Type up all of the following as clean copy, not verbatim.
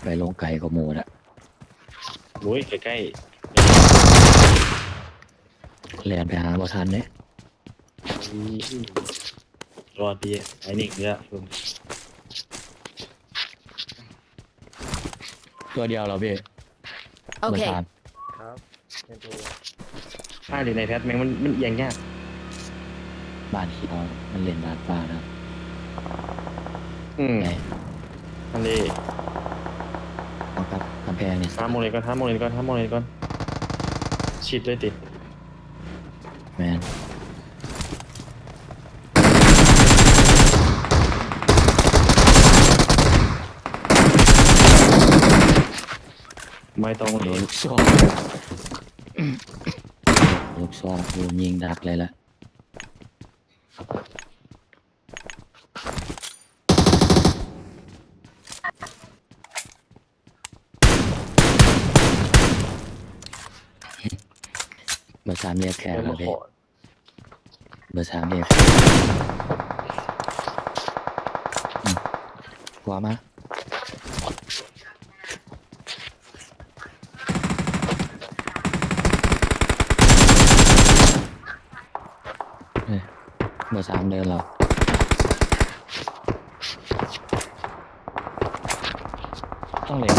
ไปลงไก่กับหมูละ โอ้ยใกล้แลนไปหาบ่ทันเนี่ย ๆรอดดีไอ้นี่เนี่ย ตัวเดียวเราพี่บ่ Okay. ทัน ครับเป็นตัว ผ้าหรือในแพทแม่งมันเอียงยาก บ้านเขียวมันเล่นดาดฟ้านะ อืม ไหน อันนี้ เอากับกำแพงเนี่ย ห้ามโมงเลยก่อนห้ามโมงเลยก่อนห้ามโมงเลยก่อนชิดเลยติ แมน ไม่ต้อง โด เลย นลูกซองลูกซองกูยิงดักเลยละเบอร์สามเรียกแขก เดี๋ยว แล้ มาว ข พี่ อ เบอร์สามเรียกหัวมาเฮ้ยเบอร์สามเดินเราต้องเล็ง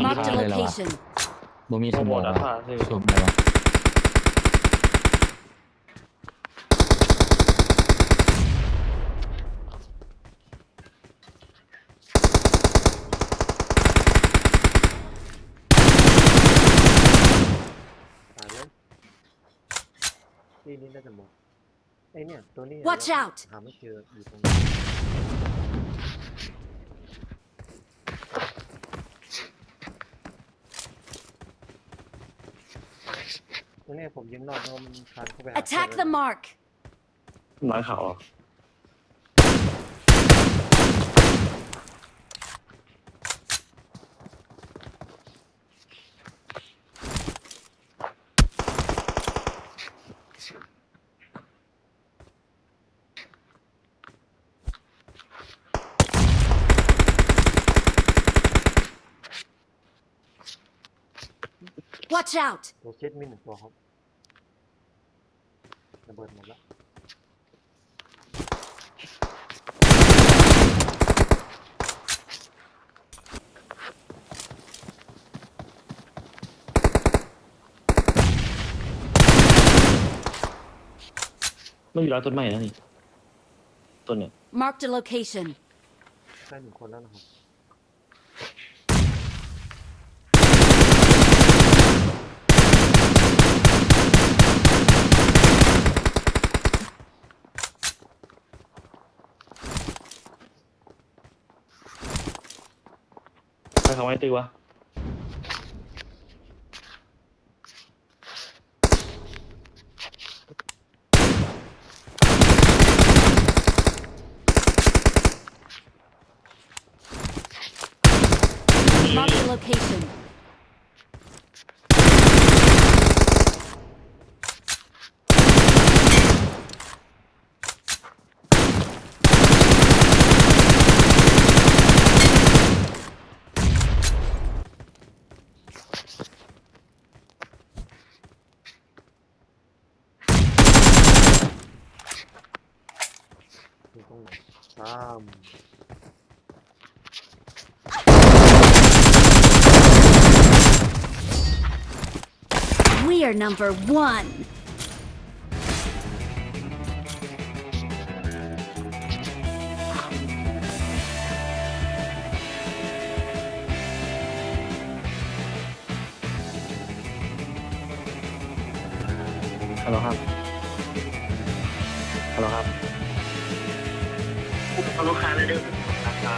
Marked a Hello. location. บ่มี โป ส ร ม โม อง ท วะ ผ้าคือ สมเลยวะ ตายแล้วที่นี่น่าจะหมดไอเนี่ยตัวนี้ Watch out หาไม่เจออยู่ตรงนี้ตัวนี้ผมยิงนอกเพราะมันคันเข้าไปหา Attack the mark. ร้อยเขาอ่ะ Watch out. ตัวเช็ดมีหนึ่งตัวครับระเบิดหมดแล้ว ไม่มีร้อยต้นไม้นะนี่ต้นเนี่ย Marked a location. ได้หนึ่งคนแล้วนะครับ ใครเขาไม่ตื้อวะ Marked a location.อยู่ตรงไหนตาม We are number one. ฮัลโหลครับฮัลโหลครับ เอาลูกค้าเลยเด้อราคา